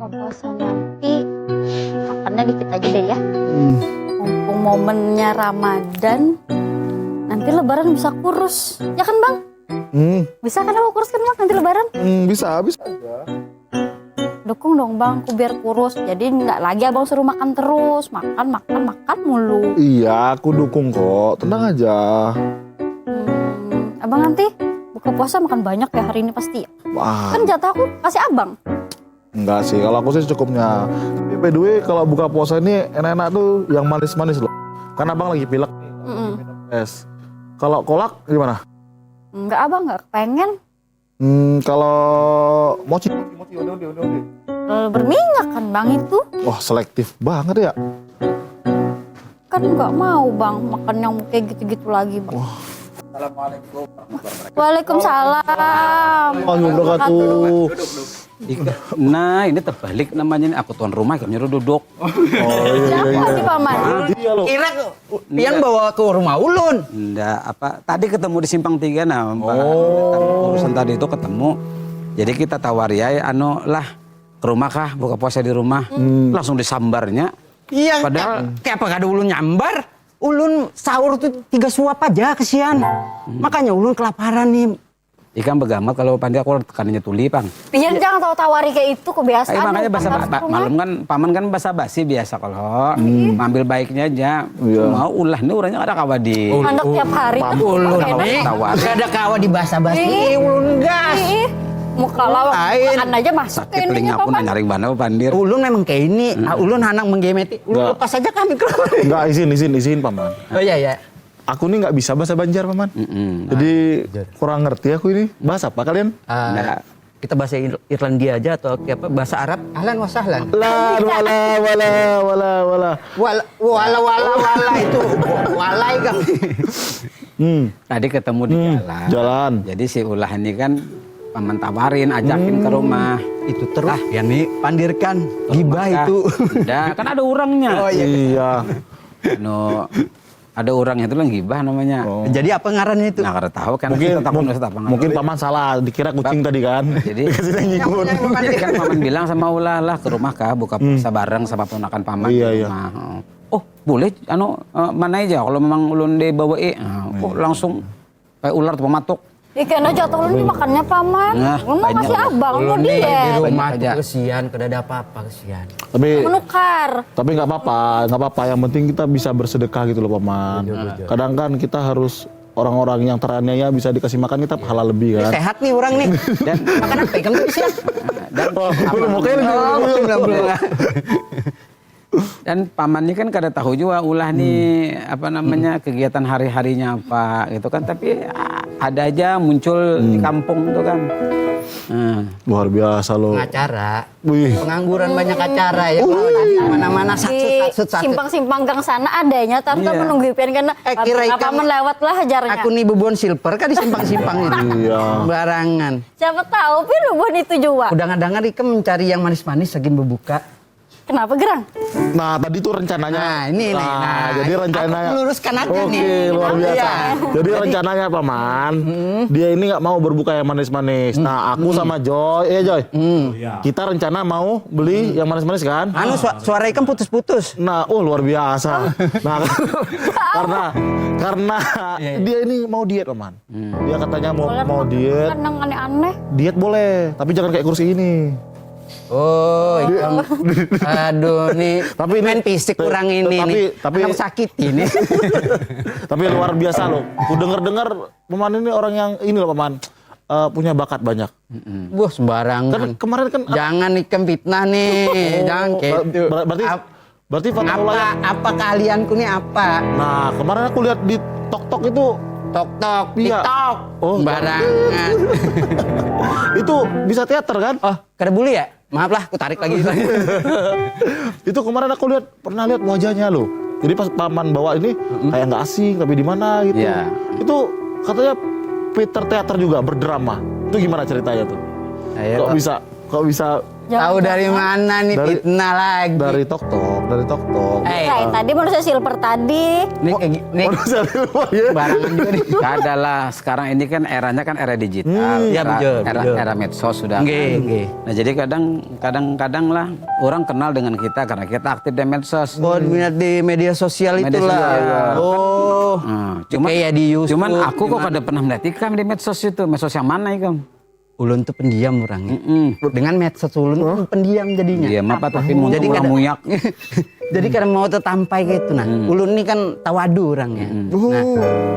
buka puasa nanti makannya dikit aja deh ya. Mumpung momennya Ramadan, nanti Lebaran bisa kurus, ya kan Bang? Bisa kan aku kurus kan Bang nanti Lebaran? Bisa aja. Dukung dong Bang, aku biar kurus. Jadi nggak lagi Abang suruh makan terus, makan mulu. Iya, aku dukung kok. Tenang aja. Abang nanti buka puasa makan banyak ya hari ini pasti ya? Wah, Kan jatah aku kasih Abang. enggak sih. Kalau aku sih cukupnya. Tapi by the way, kalau buka puasa ini enak-enak tuh yang manis-manis loh. Kan abang lagi pilek. Es. Kalau kolak gimana? Enggak Abang, nggak pengen. Kalau mochi. Udah. Berminyak kan Bang itu. Wah, selektif banget ya. Kan nggak mau Bang makan yang kayak gitu-gitu lagi Bang. Assalamualaikum. Waalaikumsalam. Wabarakatuh. Nah, ini terbalik namanya nih. Aku tuan rumah, kamu nyuruh duduk. Oh iya. Siapa nih Paman? Iya loh. Kira yang bawa ke rumah Ulun. Enggak, tadi ketemu di Simpang 3 nah, Pak. Urusan tadi itu ketemu. Jadi kita tawari ya, ke rumah kah, buka puasa di rumah. Langsung disambarnya. Iya, Padahal- kayak apa ada Ulun nyambar? Ulun sahur tuh 3 suap aja kesian. Makanya Ulun kelaparan nih. Ikan begamat kalau pandi aku tekanannya tuli, Pang. Pian jangan tahu tawari kayak itu kebiasaan. Makanya Bang, harus rumah. malam kan paman kan basa-basi biasa kalau ambil baiknya aja. Iya. Mau ulah nih orangnya ada kawadi. Anak tiap hari kan Ulun enak. nih, tawar. gak ada kawa di basa-basi. Ulun gas. Ih, muka lawak Lain. makan aja masuk ke Sakit ininya telinga pun Paman. nyaring mana pandir. Ulun memang kayak ini. Ulun anak menggemeti. Ulun Enggak. lepas aja kami keluar. Enggak, izin paman. Oh iya. Aku nih nggak bisa bahasa Banjar paman. Jadi kurang ngerti aku ini. Bahasa apa kalian? Kita bahasa Irlandia aja atau kayak apa? Bahasa Arab. Ahlan wa sahlan. Wala. Wala itu. Walai kami. Tadi ketemu di Jalan. Jadi si ulah ini kan paman tawarin, ajakin ke rumah. Itu terus ya nih pandirkan gibah itu. Udah, kan ada orangnya. Iya. Ada orangnya itu yang gibah namanya. Jadi apa ngarannya itu? Nah, kada tahu kan Mungkin paman salah, dikira kucing tadi kan. Jadi Dikasih ngikut. kan paman bilang sama ulah lah ke rumah kah buka puasa bareng sama ponakan paman Iya, di iya. rumah. Oh boleh, mana aja kalau memang ulun dibawa langsung kayak ular tuh pematuk. Ikan aja tuh lu makannya Paman. Nah, Lu mau banyak kasih lah. Abang, mau Di diet. rumah Banyak tuh aja. kesian, kada ada apa-apa kesian. Menukar. Tapi nggak apa-apa. Yang penting kita bisa bersedekah gitu loh paman. Kadang kan kita harus orang-orang yang teraniaya bisa dikasih makan kita pahala lebih kan. Sehat nih orang nih. Dan makan apa? Kamu tuh bisa. Dan paman ini kan kada tahu juga ulah nih apa namanya kegiatan hari-harinya apa gitu kan, tapi ada aja muncul di kampung itu kan. Luar biasa loh. Acara. Wih. Pengangguran banyak acara ya. Mana-mana Di satsut. simpang-simpang gang sana adanya, tapi Iya. menunggu pian karena kira Paman lewat lah hajarnya. Aku nih bebon silver kan di simpang-simpang itu. Iya. Barangan. Siapa tahu pi rubun itu juga. Udah dengar Ika mencari yang manis-manis segin berbuka. Kenapa gerang? Nah tadi tuh rencananya. Nah, ini nih. Nah, jadi rencananya. aku meluruskan aja nih. Oke, luar biasa. Iya. Jadi rencananya paman, dia ini nggak mau berbuka yang manis-manis. Nah aku sama Joy, Joy, kita rencana mau beli yang manis-manis kan? Anu suara Ika putus-putus. Nah, luar biasa. Nah, karena dia ini mau diet, paman. Dia katanya mau diet. Kan yang aneh-aneh. Diet boleh, tapi jangan kayak kursi ini. Oh, Ika. Aduh nih. Tapi ini- main fisik kurang ini nih. tapi- Anak sakit ini. Tapi luar biasa loh. Ku dengar paman ini orang yang ini loh paman, punya bakat banyak. Wah, sembarangan. Kan kemarin kan Jangan ikan fitnah nih. Jangan gitu. berarti Fatahullah. Apa kalianku nih apa? Nah, kemarin aku lihat di TokTok itu Tok-tok, Iya. TikTok. Oh, Sembarangan. itu bisa teater kan? Oh, kada boleh ya? Maaf lah, aku tarik lagi. Itu kemarin aku pernah lihat wajahnya loh. Jadi pas paman bawa ini kayak nggak asing tapi di mana gitu. Iya. Itu katanya Peter teater juga berdrama. Itu gimana ceritanya tuh? Ayo, Kok bisa Tahu dari mana nih Dari- fitnah lagi? Dari tok-tok, dari tok-tok. Kayak tadi manusia silver tadi. Nih Manusia di rumah ya. barangan juga nih. Gak ada lah, sekarang ini kan eranya kan era digital, Iya, betul, betul. era medsos sudah. Nggih, kan. nggih. Nah jadi kadang lah orang kenal dengan kita karena kita aktif di medsos. Oh, minat di media sosial Media itulah. sosial. Oh. Kayak di YouTube. Cuman aku kok kada pernah melihat ikam di medsos itu, medsos yang mana ikam? Ulun tuh pendiam orangnya. Dengan medsos ulun tuh pendiam jadinya. Iya, apa tapi mau Jadi ulang kadang- muyak. Jadi karena mau tertampai gitu nah. Ulun ini kan tawadu orangnya. Nah,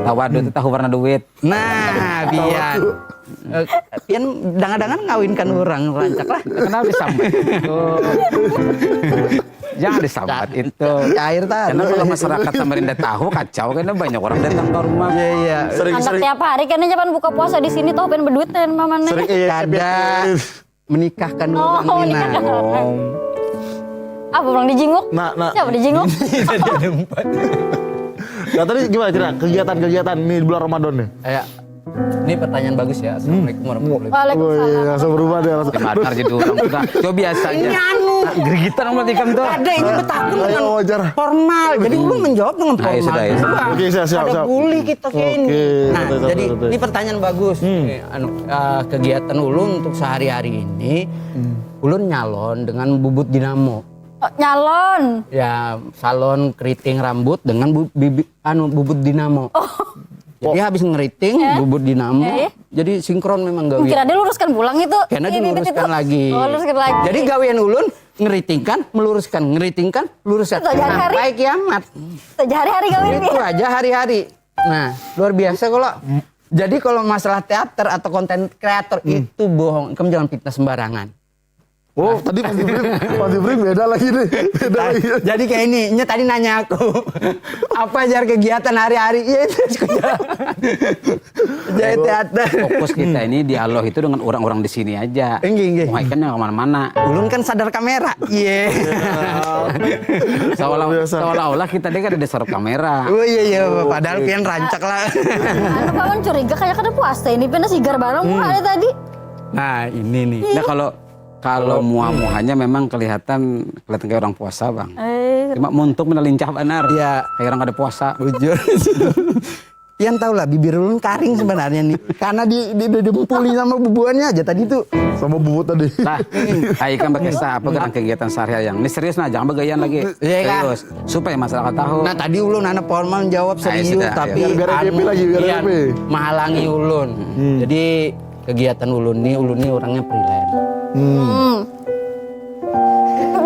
Tawadu itu tahu warna duit. nah biar pian dangan-dangan ngawinkan orang rancak lah. Kenapa disambat? Oh. Jangan disambat itu. Cair tadi. Karena kalau masyarakat Samarinda tahu kacau karena banyak orang datang ke rumah. Iya iya. Anak tiap hari kan jangan buka puasa di sini tahu pengen berduit dan mamanya. Sering Kada menikahkan Oh, orang ini menikahkan nah. orang. Apa orang dijinguk? Nah, Siapa dijinguk? nah tadi gimana cerita kegiatan-kegiatan nih di bulan Ramadan nih? Ini pertanyaan bagus ya. Assalamualaikum warahmatullahi wabarakatuh. Oh Waalaikumsalam. iya, langsung berubah deh langsung. Dimatar jadi orang juga. Coba biasa aja. Ini anu. Gerigitan sama tikam tuh. Ada ini betakun Ayo, dengan wajar. formal. Jadi ulun menjawab dengan Nah, formal. sudah, ya. Wah, Oke, siap. Ada bully kita kayak ini. Oke, Nah, santai, jadi santai. ini pertanyaan bagus. Kegiatan ulun untuk sehari-hari ini, ulun nyalon dengan bubut dinamo. Oh, nyalon. Ya, salon keriting rambut dengan bubut dinamo. Jadi habis ngeriting bubut dinamo, jadi sinkron memang gawian. Kira dia luruskan pulang itu. Karena Ini, diluruskan itu. lagi. Oh, luruskan lagi. Jadi gawian ulun ngeritingkan, meluruskan, ngeritingkan, luruskan. Itu hari-hari. Sampai kiamat. Hari-hari kau ini. Itu aja hari-hari. Nah, luar biasa kalau jadi kalau masalah teater atau konten kreator itu bohong. Kamu jangan fitnah sembarangan. Oh, tadi Mas Jibrin beda lagi nih. Beda lagi. Jadi kayak ini, tadi nanya aku apa aja kegiatan hari-hari? Ya itu jadi teater. Fokus kita ini dialog itu dengan orang-orang di sini aja. Enggak. Mau ikan yang kemana-mana. Ulun kan sadar kamera. Iya. Seolah-olah kita dia kan ada sorot kamera. Oh iya padahal pian rancak lah. Anu kawan curiga kayak kada puasa ini pernah sigar bareng ada tadi. Nah, ini nih. Nah kalau muah-muahnya memang kelihatan kayak orang puasa bang. Cuma muntuk menelincah benar. Iya. Kayak orang ada puasa. Jujur. Pian tahu lah bibir ulun karing sebenarnya nih. Karena dempuli sama bubuannya aja tadi tuh. Sama bubut tadi. Lah, ayo kan berkisah apa gerak kegiatan sehari yang ini serius nah jangan begayaan lagi. Iya, kan? Serius supaya masyarakat tahu. Nah tadi ulun anak formal jawab serius sudah, tapi biar happy lagi, biar Pian happy. menghalangi ulun. Jadi kegiatan ulun nih orangnya freelance.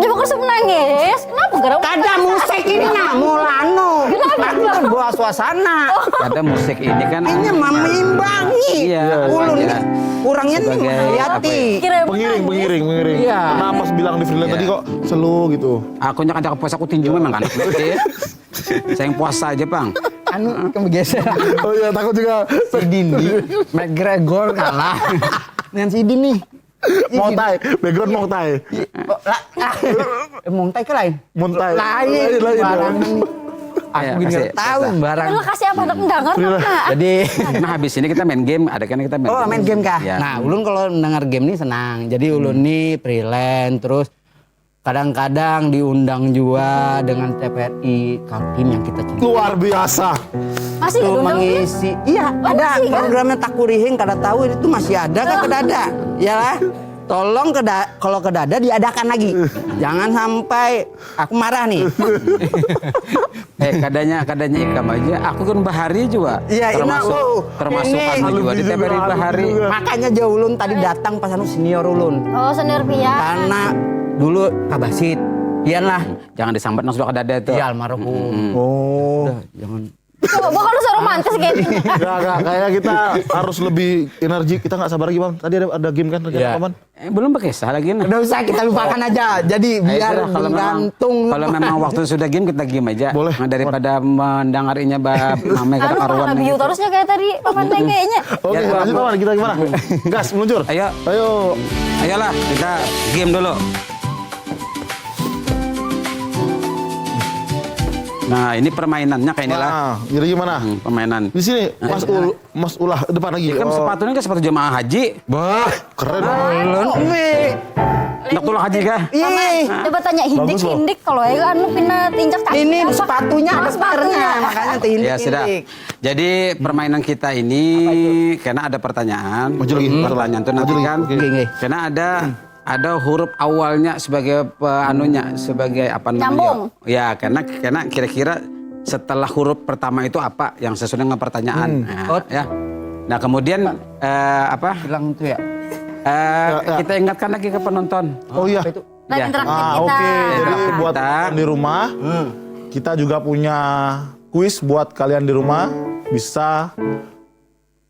Coba kau sebelum nangis. Kenapa gara? Kada musik ini nah mulano. Kenapa buat suasana? Ada musik ini kan. Ini meimbangi. Iya, Ulun iya. ini orangnya nih Sebagai menghayati. Kira Pengiring. Iya. Kenapa pas bilang di freelance tadi kok selu gitu? Aku nyak ajak puasa aku tinju memang kan. Saya yang puasa aja bang. Anu kamu geser. Oh iya, takut juga. Si Dindi McGregor kalah dengan si Dindi nih. Montai, background Montai. Montai ke lain? Montai. Lain. Barang ini. Aku Ayo, gini kasih, tahu barang. lu kasih apa anak mendengar nah. Jadi Nah habis ini kita main game, ada kan kita main oh main game kah? Ya. Nah ulun kalau mendengar game ini senang. Jadi ulun nih freelance terus kadang-kadang diundang juga dengan TVRI Kaltim yang kita cintai. Luar biasa. Masih Tuh diundang dia? mengisi. Iya, ada masih kan? programnya Takurihing kada tahu itu masih ada kan kada ada. Ya lah. Tolong kalau kada ada diadakan lagi. Jangan sampai aku marah nih. kadanya ikam aja. Aku kan Bahari juga. Iya, termasuk ini. anu juga di TVRI Bahari. Makanya jauh ulun tadi datang pas anu senior ulun. Oh, senior Pia. Karena dulu Kabasit. Pian lah. Jangan disambat nang sudah ada itu. Iya almarhum. Oh. Udah, jangan. Coba kalau lu romantis kayak gini. Enggak, kayak kita harus lebih energi. Kita nggak sabar lagi, Bang. Tadi ada game kan, Iya. kapan? Belum berkisah lagi nah. Udah usah kita lupakan aja. Jadi biar gantung. Kalau memang waktu sudah game kita game aja. Boleh. Nah, daripada mendengarinya bab mame kata Anu karuan. karena biu terusnya kayak tadi papan teh kayaknya. Oke, Ya, lanjut Paman. Kita gimana? Gas, meluncur. Ayo. Ayo. Ayolah kita game dulu. Nah ini permainannya kayak inilah. Nah, jadi gimana? Permainan. Di sini Mas Ulah depan lagi. Ini kan sepatunya kan sepatu jemaah haji. Bah, keren. Ulun nih. Untuk tulang haji kah? Ih, Coba tanya Bagus loh. hindik kalau ya anu pindah tinjak kaki. ini Apa? sepatunya ada sepatunya. pernya, makanya tindik. Ya sudah. Jadi permainan kita ini karena ada pertanyaan. Maju lagi. Pertanyaan itu nanti Maju lagi. kan. Oke. Oke. Karena ada huruf awalnya sebagai anunya sebagai apa namanya? Nyambung. Ya, karena kira-kira setelah huruf pertama itu apa yang sesuai dengan pertanyaan. Nah, ya. Nah, kemudian apa? Bilang itu ya. Kita ingatkan lagi ke penonton. Oh iya. Apa itu? Dan Ya. interaktif kita. Oke. Jadi Interaktif buat kita. kalian di rumah, kita juga punya kuis buat kalian di rumah. Bisa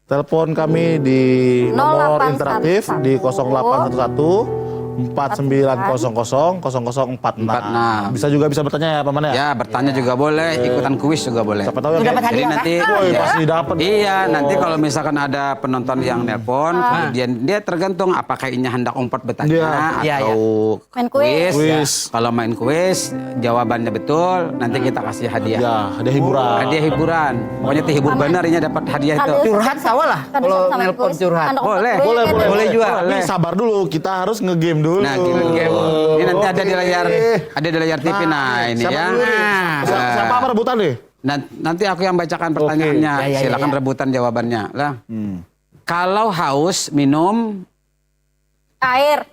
telepon kami di nomor 0811 interaktif di 0811 4900 0046. Bisa juga bisa bertanya ya Paman ya. Ya, bertanya juga boleh, ikutan kuis juga boleh. Siapa tahu yang Udah dapat Jadi hadiah, nanti Woi, pasti dapat. Iya, nanti kalau misalkan ada penonton yang nelpon, kemudian dia tergantung apakah ini hendak umpet bertanya Iya. atau Main kuis. Kuis. Kalau main kuis, jawabannya betul, nanti kita kasih hadiah. Ya, ada hiburan. Hadiah hiburan. Pokoknya hibur benar ini dapat hadiah itu. Ada- Curhat sawah lah. Kan Kalau sama nelpon kuis. curhat. Anak Boleh. kuis, Boleh, kan? boleh, Boleh juga. Tapi sabar dulu, kita harus nge-game dulu. Nah, game. Ini nanti ada di layar, TV. Nah, ini siapa ya. dulu nih? Siapa apa rebutan deh? Nanti aku yang bacakan pertanyaannya. Ya, ya, ya, Silakan ya. rebutan jawabannya. Lah. Kalau haus minum, Air.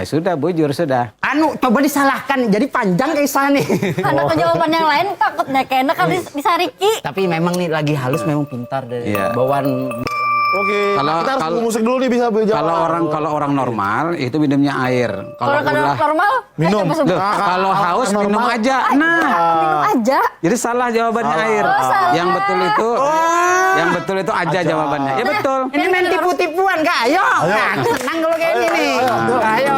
sudah bujur sudah. Anu, coba disalahkan. Jadi panjang kisah nih. Anak jawaban yang lain takutnya kayaknya kan bisa Riki. Tapi memang nih lagi halus memang pintar dari Iya. bawaan. Oke, Kalau- kita harus kalau- musik dulu nih bisa jawab. Kalau orang normal itu minumnya air. Kalau kadang normal, Minum. coba sebut. Loh, kalau haus minum normal. aja. Nah, Minum aja. jadi salah jawabannya air. salah. Yang betul itu aja jawabannya. Ya betul. Ini main tipu-tipuan, Kak. Ayo. Nah, senang kalau kayak gini nih. Ayo.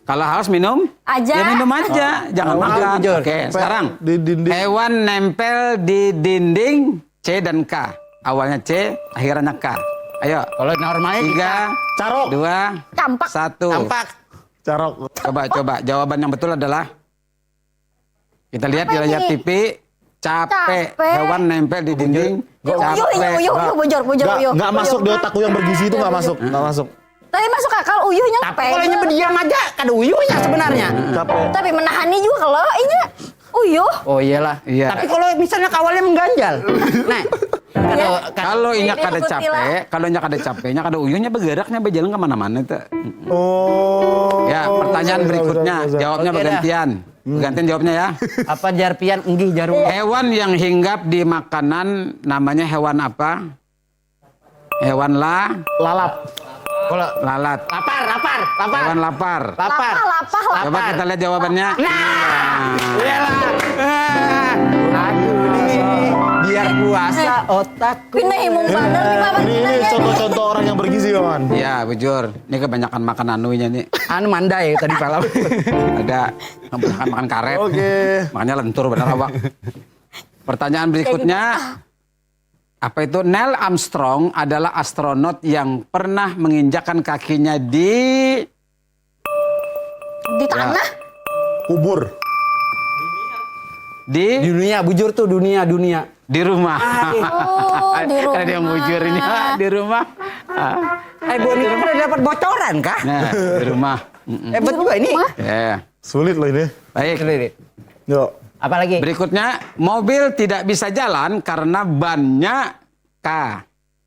Kalau haus minum Aja. Ya minum aja, jangan makan. jujur. Oke, sekarang Di dinding. hewan nempel di dinding C dan K. Awalnya C, akhirannya K. Ayo. Kalau normalnya 3, Carok. 2, Campak. 1. tampak. Carok. Coba. Jawaban yang betul adalah kita lihat di Apa layar ini? TV. Capek. Capek. Hewan nempel di dinding. Uyuh, bujur, Nggak masuk di otakku yang bergizi itu nggak masuk. Nggak masuk. Tapi masuk akal uyuhnya Tapi kalau ini berdiam aja, kada uyuhnya sebenarnya. Capek. Tapi menahani juga kalau ini uyuh. Oh iyalah. Iya. Tapi kalau misalnya kawalnya mengganjal. Nah, Kalau inyak Ini kada aku capek, kalau inyak kada capeknya, kada uyuhnya bergeraknya berjalan kemana-mana itu. Oh. Ya, pertanyaan Bisa, berikutnya, bisa. jawabnya Oke dah. bergantian. Bergantian jawabnya ya. apa jarpian enggih jarum. Hewan yang hinggap di makanan namanya hewan apa? Hewan Lalap. Kalau lalat. lapar. Hewan lapar. Lapar. Lapar. Coba kita lihat jawabannya. Iyalah. Aduh nih. Biar puasa otakku. Pindah himung bandar nih Paman. Ini contoh-contoh orang yang bergizi, Paman. Ya, bujur. Ini kebanyakan makan anunya nih. Anu mandai tadi malam. Ada kebanyakan makan karet. Oke. Makanya lentur benar awak. Pertanyaan berikutnya. Apa itu? Neil Armstrong adalah astronot yang pernah menginjakkan kakinya di Di tanah. Kubur. Di dunia bujur tuh dunia. di rumah. Oh, di rumah. Karena dia bujur ini di rumah. Boni udah dapat bocoran kah? Nah, di rumah. Hebat juga ini. Ya. Sulit loh ini. Baik. Yuk. Apalagi? Berikutnya, mobil tidak bisa jalan karena bannya K.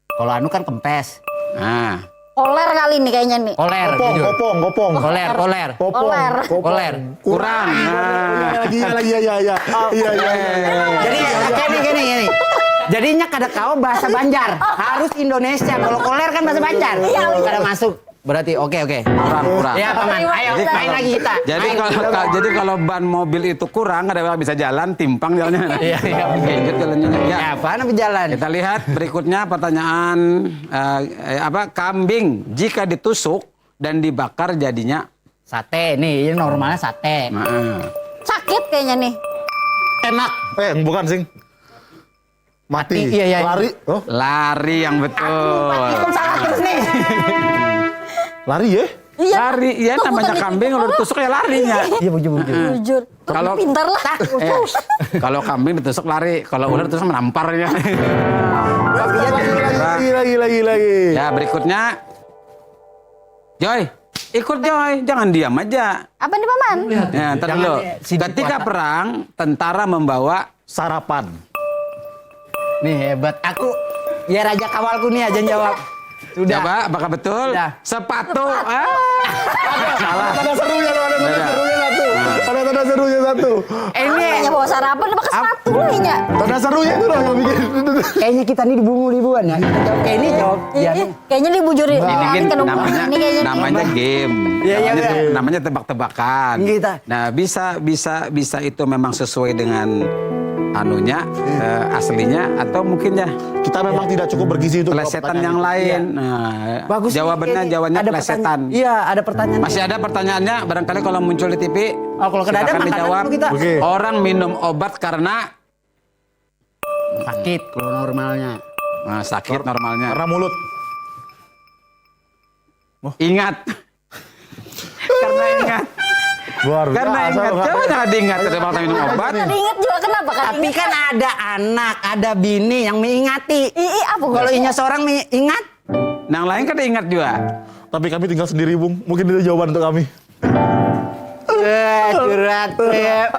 Kalau anu kan kempes. Nah, Koler kali nih kayaknya nih. Koler. jujur. Kopong. Koler. Koler. Koler. kurang. Nah. Lagi ya. Iya. Jadi gini. Jadinya kada kau bahasa Banjar, harus Indonesia. Kalau koler kan bahasa Banjar. Iya. Kada masuk. Berarti oke. Kurang. Ya paman, ayo Jadi main lagi kita. Jadi kalau ban mobil itu kurang, ada bisa jalan, timpang jalannya. Iya. Genjot jalannya. Ya. Ya, apa berjalan? Kita lihat berikutnya pertanyaan kambing jika ditusuk dan dibakar jadinya. Sate nih, ini normalnya sate. Nah, Sakit kayaknya nih. Enak. Bukan sing. Mati. Iya. Lari. Oh, lari yang betul. Itu salah terus nih. lari ya? Iya. Lari, ya Tuh, namanya bukan kambing kalau ditusuk ya larinya. Iya bujur. Jujur. Kalau- Pintar lah. Kalau kambing ditusuk lari, kalau ular ditusuk menamparnya. Lagi. Ya berikutnya, Joy, Ikut Joy, jangan diam aja. Apa nih Paman? Ya, ntar Jangan dulu. sidik Ketika puasa. perang, tentara membawa Sarapan. Nih hebat. Aku biar aja kawalku nih aja jawab. Sudah. Coba, apakah betul? Sudah. Sepatu. Salah. Ada serunya loh, ada tanda Beda. serunya satu. Ada tanda serunya satu. Ini Hanya bawa sarapan apa ke sepatu lu nya? Tanda serunya itu loh yang bikin. kayaknya kita nih dibungu-libuan ya. Kita jawab kayak ini jawab. Ya, nih. Kayaknya dibujuri. Ini kan namanya, Ini kayaknya namanya game. Iya, iya, namanya, iya. namanya tebak-tebakan. Kita. Nah, bisa itu memang sesuai dengan anunya aslinya atau mungkin ya Kita memang tidak cukup bergizi untuk jawab plesetan pertanyaan yang itu. lain. Iya. Nah, Bagus. jawabannya Ini jawabannya ada plesetan. pertanyaan. Iya, ada pertanyaan. Masih ada pertanyaannya barangkali kalau muncul di TV. Oh, kalau kedada silakan makanan dijawab. dulu kita. Oke. Orang minum obat karena sakit kalau normalnya. sakit normalnya. Karena mulut. Ingat. Karena ingat. Luar biasa. Karena ingat. loh. Coba jangan diingat ada waktu minum obat. Tadi ingat juga kenapa kan? Tapi kan ada anak, ada bini yang mengingati. apa gua? Kalau inya seorang ingat, Yang lain kan ingat juga. Tapi kami tinggal sendiri, Bung. Mungkin itu jawaban untuk kami. curhat,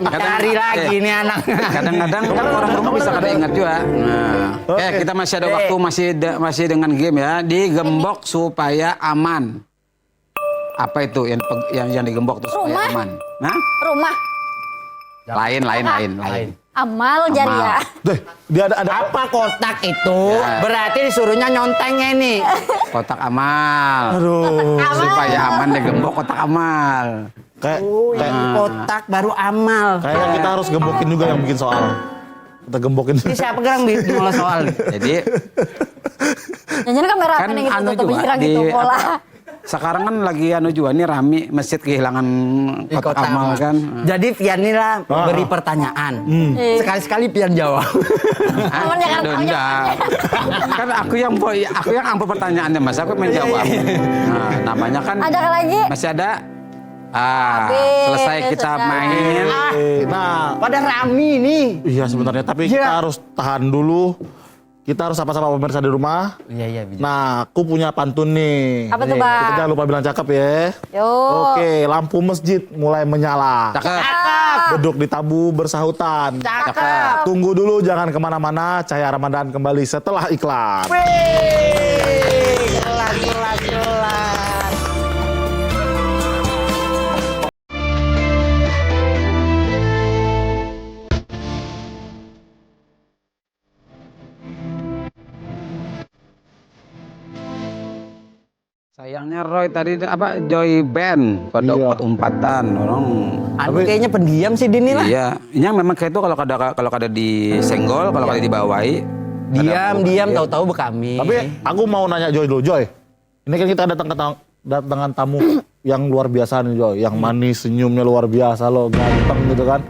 cari lagi nih anak. Kadang-kadang kan orang rumah bisa kada ingat juga. Nah, Oke. kita masih ada waktu, masih dengan game ya. Digembok supaya aman. Apa itu yang digembok tuh supaya Rumah. aman? Nah, Rumah. lain. Amal jariah. Deh, dia ada Apa kotak itu? Ya. Berarti disuruhnya nyontengnya nih. Kotak amal. Aduh. Supaya aman digembok kotak amal. Kayak Oh, yang kotak baru amal. kayaknya kita harus gembokin juga yang bikin soal. Kita gembokin. Ini siapa gerang mulai soal nih? Jadi Jangan kamera kan apa nih anu gitu juga gitu pola. sekarang kan lagi anu juga nih rame masjid kehilangan Di kotak kotak amal kan. Jadi Pian ini lah beri pertanyaan. Sekali-sekali Pian jawab. Aman ya kan? Aduh, enggak. Kan aku yang ambil pertanyaannya Mas, aku menjawab. Nah, namanya kan Ada lagi? masih ada. Habis, Selesai kita sudah. main. Nah, Pada rame nih. iya sebenarnya. Tapi Iya. kita harus tahan dulu. Kita harus sapa-sapa pemirsa di rumah. Iya, bisa. Nah, aku punya pantun nih. Apa tuh, Nih, Bang? Kita jangan lupa bilang cakep ya. Yuk. Oke, lampu masjid mulai menyala. Cakep. Beduk di tabu bersahutan. Cakep. Tunggu dulu, jangan kemana-mana. Cahaya Ramadan kembali setelah iklan. Kelas. Sayangnya Roy tadi apa Joy Band pada Iya. umpatan orang. Anu kayaknya pendiam sih Dini lah. Iya, ini memang kayak itu kalau kada disenggol, kalau kada dibawahi. Diam, tahu-tahu bekami. Tapi aku mau nanya Joy dulu, Joy. Ini kan kita datang dengan tamu yang luar biasa nih, Joy. Yang manis, senyumnya luar biasa loh, ganteng gitu kan.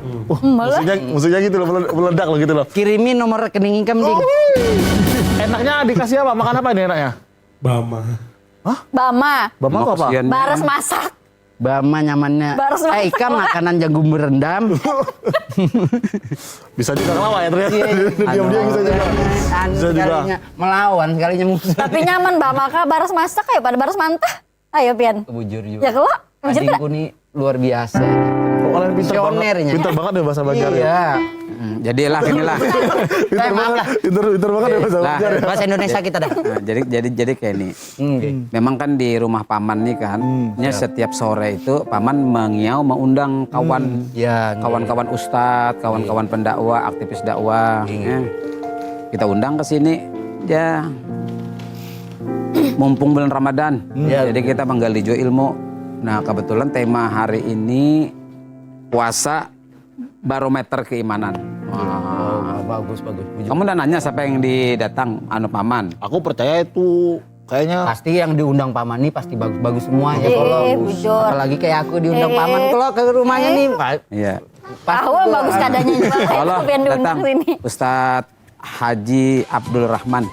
Musuhnya gitu loh, meledak loh gitu loh. Kirimin nomor rekening income Ding. Enaknya dikasih apa? Makan apa ini enaknya? Bama. Bapak apa? Kasihan. Baras masak. Bama nyamannya. Baru sama Ika makanan jagung berendam. Bisa juga ngelawan ya ternyata. Iya, Diam-diam bisa juga. Bisa juga. Sekalinya melawan, sekalinya musuh. Tapi nyaman Bama kah baras masak kayak pada baras mantah. Ayo Pian. Bujur juga. Ya kelak. Bujur Adingku nih luar biasa. Oh, kalian pintar banget. Visionernya. Pintar banget ya bahasa Banjar ya. Iya. Jadilah inilah. Pintar banget ya bahasa Lah, Banjar ya. Bahasa Indonesia kita dah. Nah, jadi kayak ini. Memang kan di rumah paman nih kan, setiap sore itu paman mengiau mengundang kawan Ya, kawan-kawan ustadz, kawan-kawan pendakwah, aktivis dakwah. Kita undang ke sini ya. Mumpung bulan Ramadan. Jadi kita menggali juga ilmu. Nah, kebetulan tema hari ini puasa barometer keimanan. bagus. Kamu udah nanya siapa yang didatang anu paman? Aku percaya itu kayaknya Pasti yang diundang paman nih pasti bagus-bagus semua ya kalau bujur. apalagi kayak aku diundang paman kalau ke rumahnya nih Iya. Tahu bagus keadaannya juga kayak Allah itu Pian diundang datang sini. Ustadz Haji Abdul Rahman.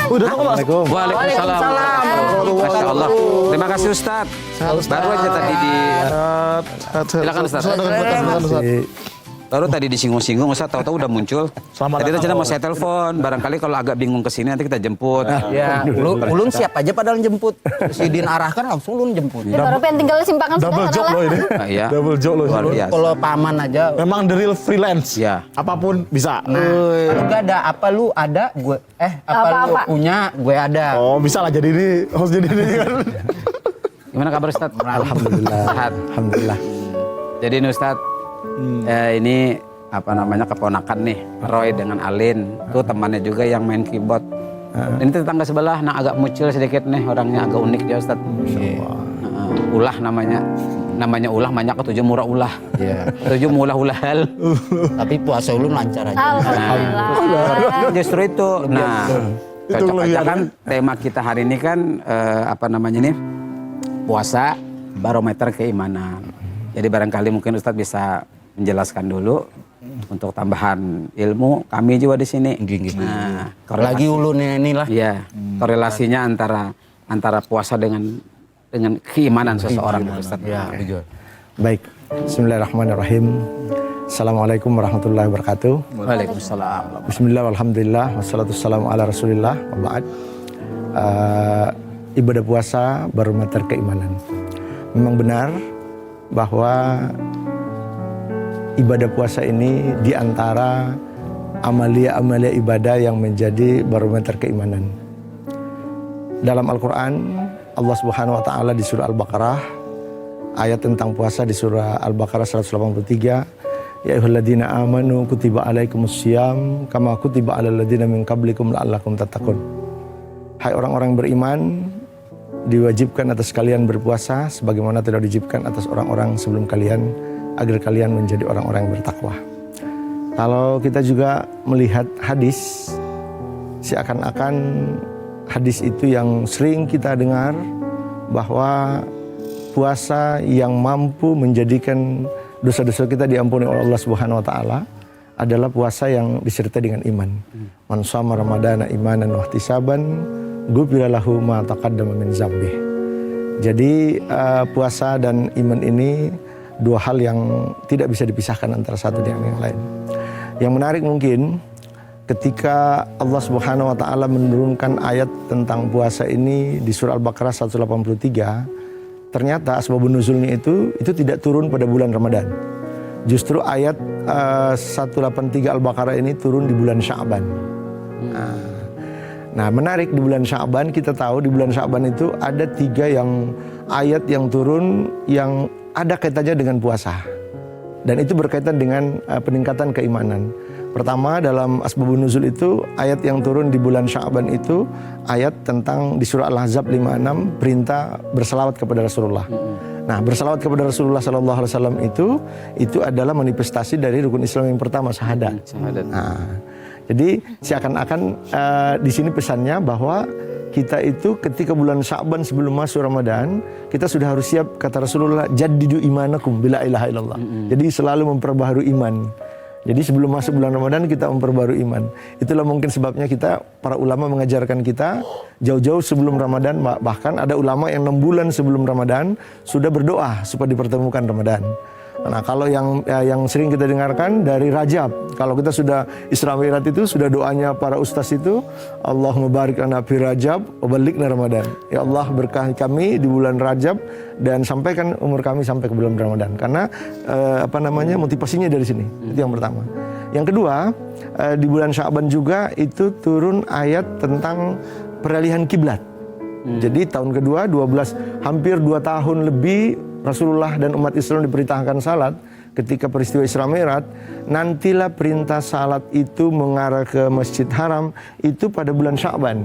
udah tahu Mas. Waalaikumsalam. Masya Allah. Terima kasih Ustadz. Baru aja tadi di. Silakan Ustadz. Silakan, Ustaz. Baru tadi disinggung-singgung, Ustaz tahu-tahu udah muncul. Selamat Tadi datang, tadi mau saya telepon, barangkali kalau agak bingung ke sini nanti kita jemput. Ya, ulun siap aja padahal jemput. Si Din arahkan langsung ulun jemput. Ini baru pengen tinggal di simpangan Double sudah job sana loh lah. ini. Nah, iya. Double job loh. Luar biasa. Kalau paman aja. Memang the real freelance. Ya. Apapun bisa. Kalau gak ada apa lu ada, gue apa lu Apa-apa. punya, gue ada. Oh, bisa lah jadi ini host jadi ini kan. Gimana kabar Ustaz? Alhamdulillah. Sehat. Alhamdulillah. Jadi ini Ustaz, ini apa namanya keponakan nih, Roy dengan Alin. Itu temannya juga yang main keyboard. Ini tetangga sebelah, nah agak muncul sedikit nih, orangnya agak unik ya Ustaz. Ulah namanya. Namanya ulah, banyak ketujuh murah ulah. Iya. Ketujuh mulah ulahal. Tapi puasa ulun lancar aja. Alhamdulillah. Justru itu. Nah, cocok aja kan tema kita hari ini kan apa namanya nih? Puasa barometer keimanan. Jadi barangkali mungkin Ustadz bisa menjelaskan dulu untuk tambahan ilmu kami juga di sini. Nah, Lagi ulunnya inilah. iya, korelasinya antara puasa dengan keimanan seseorang Ustadz. Ya, betul. Baik. Bismillahirrahmanirrahim. Assalamualaikum warahmatullahi wabarakatuh. Waalaikumsalam. Bismillah, alhamdulillah, wassalatu wassalamu ala rasulillah, wa ba'd. Ibadah puasa barometer keimanan. Memang benar bahwa ibadah puasa ini diantara amalia-amalia ibadah yang menjadi barometer keimanan. Dalam Al-Quran, Allah Subhanahu wa Ta'ala di surah Al-Baqarah, ayat tentang puasa di surah Al-Baqarah 183, ya ayyuhalladzina amanu kutiba alaikumussyiyam kama kutiba alal ladzina min qablikum la'allakum tattaqun. Hai orang-orang beriman, diwajibkan atas kalian berpuasa sebagaimana telah diwajibkan atas orang-orang sebelum kalian agar kalian menjadi orang-orang yang bertakwa. Kalau kita juga melihat hadis, seakan-akan hadis itu yang sering kita dengar bahwa puasa yang mampu menjadikan dosa-dosa kita diampuni oleh Allah Subhanahu wa taala adalah puasa yang disertai dengan iman. Man shoma ramadhana imanan wa ihtisaban ghufira lahu ma taqaddama min dzambih. Jadi puasa dan iman ini dua hal yang tidak bisa dipisahkan antara satu dengan yang lain. Yang menarik mungkin ketika Allah Subhanahu wa taala menurunkan ayat tentang puasa ini di surah Al-Baqarah 183, ternyata asbabun nuzulnya itu tidak turun pada bulan Ramadan. Justru ayat 183 Al-Baqarah ini turun di bulan Sya'ban. Nah, menarik, di bulan Sya'ban kita tahu di bulan Sya'ban itu ada 3 ayat yang turun yang ada kaitannya dengan puasa. Dan itu berkaitan dengan peningkatan keimanan. Pertama, dalam asbabun nuzul itu ayat yang turun di bulan Sya'ban itu ayat tentang di surah Al-Ahzab 56 perintah berselawat kepada Rasulullah. Nah, berselawat kepada Rasulullah sallallahu alaihi wasallam itu adalah manifestasi dari rukun Islam yang pertama, syahadat. Nah, jadi seakan-akan di sini pesannya bahwa kita itu ketika bulan Sya'ban sebelum masuk Ramadan, kita sudah harus siap, kata Rasulullah, jaddidu imanakum bila ilaha illallah. Jadi selalu memperbaharui iman. Jadi sebelum masuk bulan Ramadan kita memperbarui iman. Itulah mungkin sebabnya para ulama mengajarkan kita jauh-jauh sebelum Ramadan, bahkan ada ulama yang 6 bulan sebelum Ramadan sudah berdoa supaya dipertemukan Ramadan. Nah, kalau yang sering kita dengarkan dari Rajab, kalau kita sudah Isra Mi'raj itu sudah doanya para ustaz itu, Allahumma barik lana fi Rajab wa ballighna Ramadan. Ya Allah, berkahi kami di bulan Rajab dan sampaikan umur kami sampai ke bulan Ramadan. Karena motivasinya dari sini. Itu yang pertama. Yang kedua, di bulan Sya'ban juga itu turun ayat tentang peralihan kiblat. Jadi tahun kedua 12 hampir 2 tahun lebih Rasulullah dan umat Islam diperintahkan salat ketika peristiwa Isra Mi'raj. Nantilah perintah salat itu mengarah ke Masjid Haram itu pada bulan Sya'ban.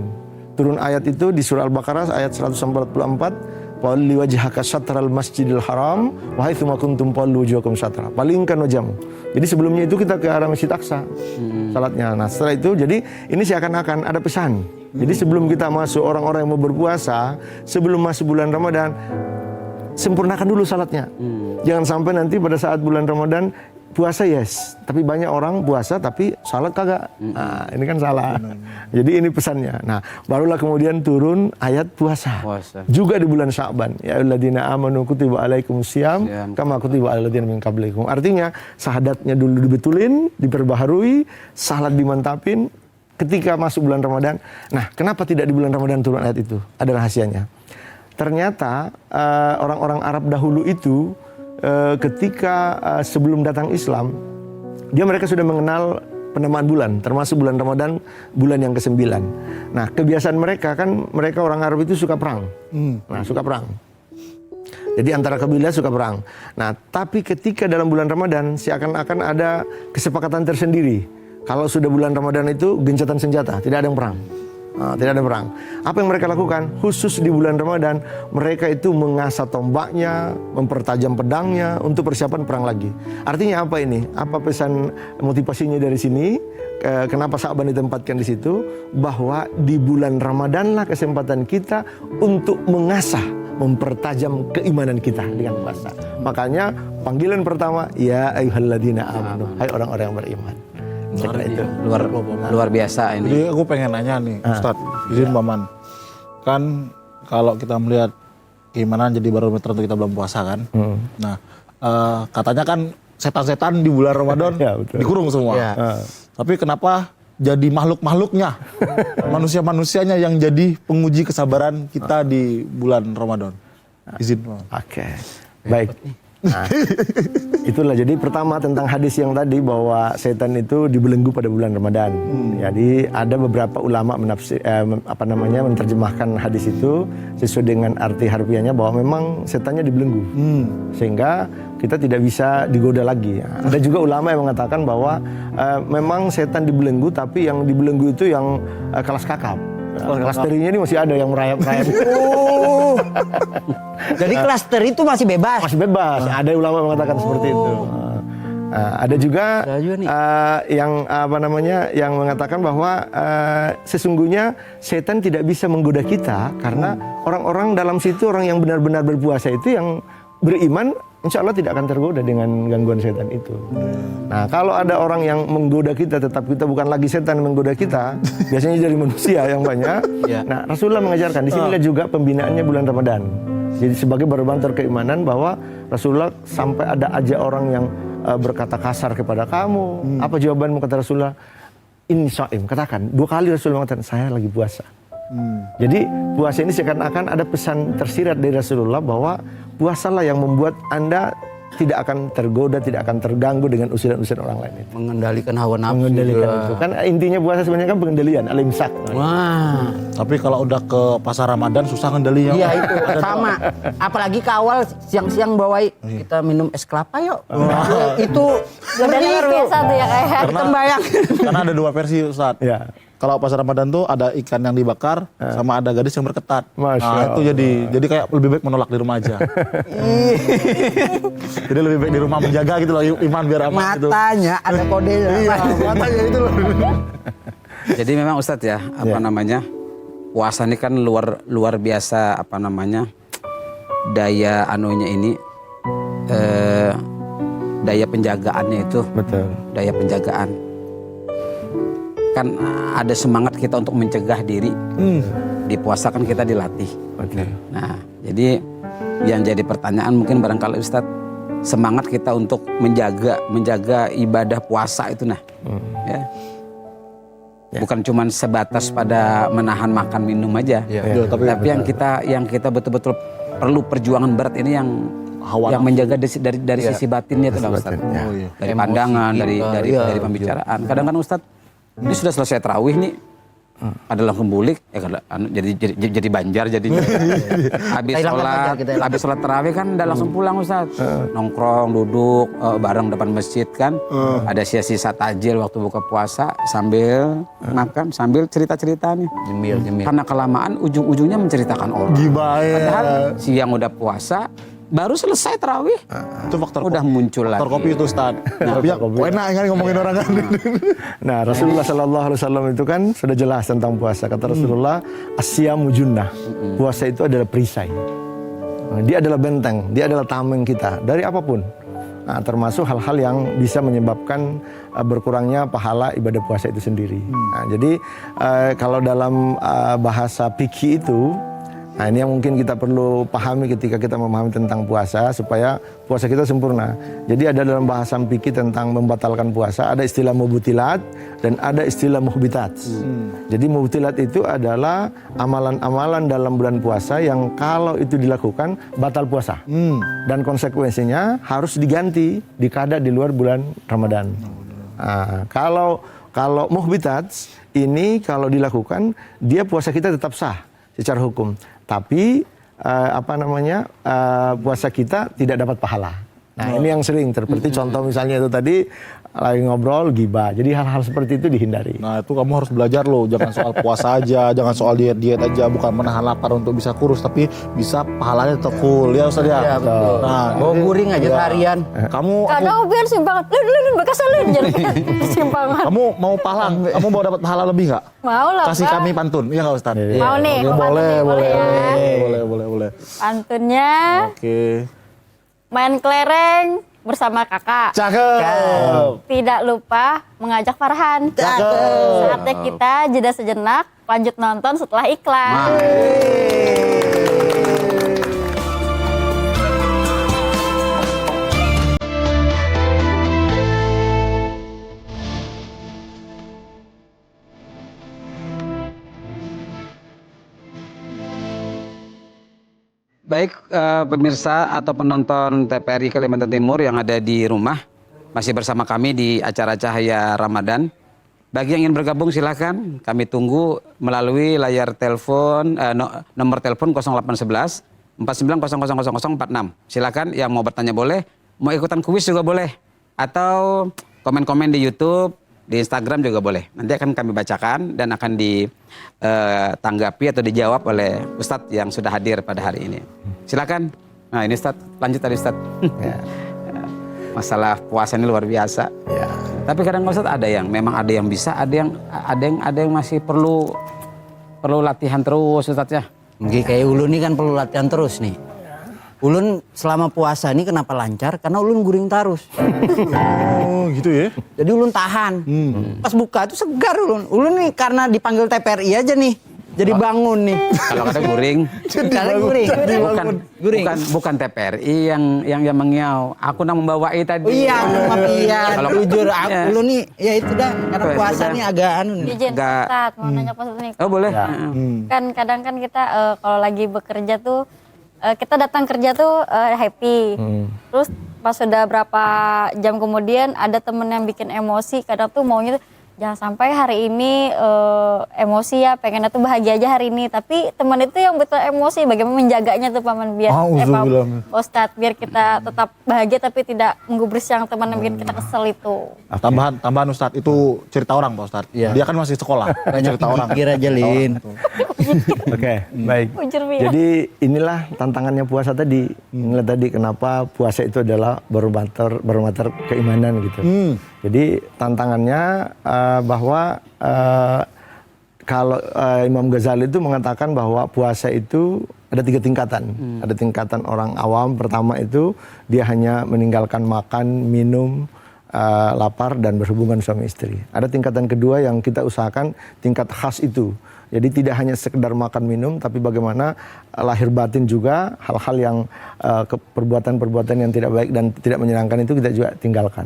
Turun ayat itu di surah Al-Baqarah ayat 144, "Walli wajhaka syatral Masjidil Haram wa haitsu ma kuntum fallu wujuhakum syatra." Palingkan wajahmu. Jadi sebelumnya itu kita ke arah Masjid Aqsa salatnya. Nah, setelah itu jadi ini seakan-akan ada pesan. Jadi sebelum kita masuk, orang-orang yang mau berpuasa sebelum masuk bulan Ramadan, sempurnakan dulu salatnya. Jangan sampai nanti pada saat bulan Ramadan puasa yes, tapi banyak orang puasa tapi salat kagak. Nah, ini kan salah. Jadi ini pesannya. Nah, barulah kemudian turun ayat puasa. Juga di bulan Sya'ban. Ya ayyuhalladzina amanu kutiba alaikumusiyam kama kutiba alal ladzina min qablikum. Artinya syahadatnya dulu dibetulin, diperbaharui, salat dimantapin ketika masuk bulan Ramadan. Nah, kenapa tidak di bulan Ramadan turun ayat itu? Ada rahasianya. Ternyata orang-orang Arab dahulu itu ketika sebelum datang Islam, mereka sudah mengenal penamaan bulan, termasuk bulan Ramadan, bulan yang ke-9. Nah, kebiasaan mereka kan, mereka orang Arab itu suka perang. Nah, suka perang. Jadi antara kabilah suka perang. Nah, tapi ketika dalam bulan Ramadan, seakan-akan ada kesepakatan tersendiri. Kalau sudah bulan Ramadan itu gencatan senjata, tidak ada yang perang. Tidak ada perang. Apa yang mereka lakukan? Khusus di bulan Ramadan, mereka itu mengasah tombaknya, mempertajam pedangnya untuk persiapan perang lagi. Artinya apa ini? Apa pesan motivasinya dari sini? Kenapa Sya'ban ditempatkan di situ? Bahwa di bulan Ramadanlah kesempatan kita untuk mengasah, mempertajam keimanan kita dengan puasa. Makanya panggilan pertama, ya ayyuhalladzina amanu, hai orang-orang yang beriman. Itu Luar biasa ini. Jadi aku pengen nanya nih, Ustadz, izin Paman. Kan kalau kita melihat keimanan jadi barometer untuk kita belum puasa kan. Nah, katanya kan setan-setan di bulan Ramadan dikurung semua. Tapi kenapa jadi makhluk-makhluknya, manusia-manusianya yang jadi penguji kesabaran kita di bulan Ramadan? Izin Paman. Oke, baik. Nah, itulah jadi pertama tentang hadis yang tadi bahwa setan itu dibelenggu pada bulan Ramadan. Jadi ada beberapa ulama menerjemahkan hadis itu sesuai dengan arti harfiahnya bahwa memang setannya dibelenggu, sehingga kita tidak bisa digoda lagi. Ada juga ulama yang mengatakan bahwa memang setan dibelenggu, tapi yang dibelenggu itu yang kelas kakap. Klasterinya ini masih ada yang merayap-rayap. Jadi klaster itu masih bebas. Masih bebas. Ada ulama mengatakan seperti itu. Ada juga yang mengatakan bahwa sesungguhnya setan tidak bisa menggoda kita karena orang-orang dalam situ, orang yang benar-benar berpuasa itu yang beriman, insya Allah tidak akan tergoda dengan gangguan setan itu. Nah, kalau ada orang yang menggoda kita, tetap kita bukan lagi setan yang menggoda kita, biasanya dari manusia yang banyak. Nah, Rasulullah mengajarkan, di sinilah juga pembinaannya bulan Ramadan. Jadi sebagai barometer keimanan bahwa Rasulullah sampai ada aja orang yang berkata kasar kepada kamu. Apa jawabanmu, kata Rasulullah? Inni shaim. Katakan, 2 kali Rasulullah mengatakan, saya lagi puasa. Jadi puasa ini seakan-akan ada pesan tersirat dari Rasulullah bahwa puasalah yang membuat Anda tidak akan tergoda, tidak akan terganggu dengan usilan-usilan orang lain itu. Mengendalikan hawa nafsu. Mengendalikan itu. Kan intinya puasa sebenarnya kan pengendalian, al-imsak. Wah. Tapi kalau udah ke pasar Ramadan susah ngendalinya. Iya itu sama. Apalagi ke awal siang-siang bawa kita minum es kelapa yuk. Itu Godanya luar biasa tuh ya kayak. kita bayang. Karena ada 2 versi, Ustadz. Ya. Kalau pas Ramadan tuh ada ikan yang dibakar sama ada gadis yang berketat. Masya Itu jadi kayak lebih baik menolak di rumah aja. Jadi lebih baik di rumah menjaga gitu loh, iman biar aman gitu. Matanya ada kodenya. Iya, matanya itu loh. Jadi memang Ustadz ya, puasa ini kan luar biasa daya anunya ini, daya penjagaannya itu. Betul. Daya penjagaan. Kan ada semangat kita untuk mencegah diri. Di puasa kan kita dilatih. Betul. Nah, jadi yang jadi pertanyaan mungkin barangkali Ustadz, semangat kita untuk menjaga ibadah puasa itu ya. Bukan cuma sebatas pada menahan makan minum aja. Tapi yang kita betul-betul perlu perjuangan berat ini yang menjaga dari sisi batinnya itu Ustadz. Dari pandangan, dari pembicaraan. Kadang kan Ustadz, ini sudah selesai tarawih nih, ada langsung bulik, jadi banjar jadinya. Habis sholat tarawih kan udah langsung pulang Ustadz. Nongkrong, duduk bareng depan masjid kan. Ada sisa takjil waktu buka puasa sambil makan, sambil cerita-cerita nih. Jemil. Karena kelamaan ujung-ujungnya menceritakan orang. Padahal siang udah puasa, baru selesai tarawih, itu faktor udah muncul lagi. Faktor kopi itu Ustaz. Tapi enak kan ngomongin orang kan. Nah, Rasulullah Sallallahu Alaihi Wasallam itu kan sudah jelas tentang puasa. Kata Rasulullah, asyamu junnah. Puasa itu adalah perisai. Dia adalah benteng, dia adalah tameng kita dari apapun. Nah, termasuk hal-hal yang bisa menyebabkan berkurangnya pahala ibadah puasa itu sendiri. Nah, jadi kalau dalam bahasa fikih itu, nah ini yang mungkin kita perlu pahami ketika kita memahami tentang puasa supaya puasa kita sempurna. Jadi ada dalam bahasa fikih tentang membatalkan puasa, ada istilah mubtilat dan ada istilah muhbitat. Jadi mubtilat itu adalah amalan-amalan dalam bulan puasa yang kalau itu dilakukan batal puasa. Dan konsekuensinya harus diganti dikada di luar bulan Ramadan. Nah, kalau muhbitat ini kalau dilakukan dia puasa kita tetap sah secara hukum. Tapi puasa kita tidak dapat pahala. Nah, ini yang sering seperti contoh misalnya itu tadi lagi ngobrol gibah. Jadi hal-hal seperti itu dihindari. Nah, itu kamu harus belajar loh, jangan soal puasa aja, jangan soal diet aja, bukan menahan lapar untuk bisa kurus, tapi bisa pahalanya tetap full ya Ustaz ya. Iya, betul. Nah, Bawa guring aja seharian. kamu Kadang biar simpangan, lun bekas lun jadi simpangan. kamu mau pahala, kamu mau dapat pahala lebih nggak? Mau lah, Kasih Pak. kami pantun, iya nggak Ustaz? Mau nih, Oke, boleh, boleh ya. boleh. Pantunnya Oke. main kelereng bersama kakak. Cakep. Tidak lupa mengajak Farhan. Saatnya kita jeda sejenak, lanjut nonton setelah iklan. Baik pemirsa atau penonton TPRI Kalimantan Timur yang ada di rumah, masih bersama kami di acara Cahaya Ramadan. Bagi yang ingin bergabung silahkan, kami tunggu melalui layar telepon, nomor telepon 0811 49000046. Silakan yang mau bertanya boleh, mau ikutan kuis juga boleh, atau komen-komen di YouTube, di Instagram juga boleh. Nanti akan kami bacakan dan akan ditanggapi atau dijawab oleh Ustadz yang sudah hadir pada hari ini. Silakan. Nah ini Ustadz, lanjut tadi Ustadz. Masalah puasa ini luar biasa. Ya. Tapi kadang Ustadz ada yang memang ada yang bisa, ada yang masih perlu latihan terus Ustadz ya. Mungkin kayak Ulun nih kan perlu latihan terus nih. Ulun selama puasa ini kenapa lancar? Karena Ulun guring terus. Oh gitu ya? Jadi Ulun tahan. Pas buka itu segar Ulun. Ulun nih karena dipanggil TPRI aja nih. Jadi bangun nih. Kalau kata guring, Karena guring. Guring. bukan TPRI yang mengiau. Aku nang membawai tadi. Iya, mafian. Kalau Jujur, iya. Ulun nih, ya itu dah. Karena Apa ya, puasa sudah. nih agak anu nih. Izin Enggak. Ustaz, mau nanya Pak Ustaz nih. Oh boleh. Kan kadang kan kita kalau lagi bekerja tuh kita datang kerja tuh happy. Terus pas sudah berapa jam kemudian ada temen yang bikin emosi, kadang tuh maunya tuh jangan sampai hari ini emosi ya, pengennya tuh bahagia aja hari ini. Tapi teman itu yang betul emosi, bagaimana menjaganya tuh Paman biar Pak Ustadz biar kita tetap bahagia tapi tidak menggubris yang teman yang bikin kita kesel itu. Tambahan Ustadz, itu cerita orang Pak Ustadz. Iya. Dia kan masih sekolah. Cerita orang. Pikir aja, Lin. Oke, baik. Ujur, Bi. Jadi inilah tantangannya puasa tadi. Inilah tadi kenapa puasa itu adalah barometer keimanan gitu. Jadi tantangannya bahwa kalau Imam Ghazali itu mengatakan bahwa puasa itu ada 3 tingkatan. Ada tingkatan orang awam. Pertama itu dia hanya meninggalkan makan, minum, lapar dan berhubungan suami istri. Ada tingkatan kedua yang kita usahakan tingkat khas itu. Jadi tidak hanya sekedar makan minum, tapi bagaimana lahir batin juga hal-hal yang perbuatan-perbuatan yang tidak baik dan tidak menyenangkan itu kita juga tinggalkan.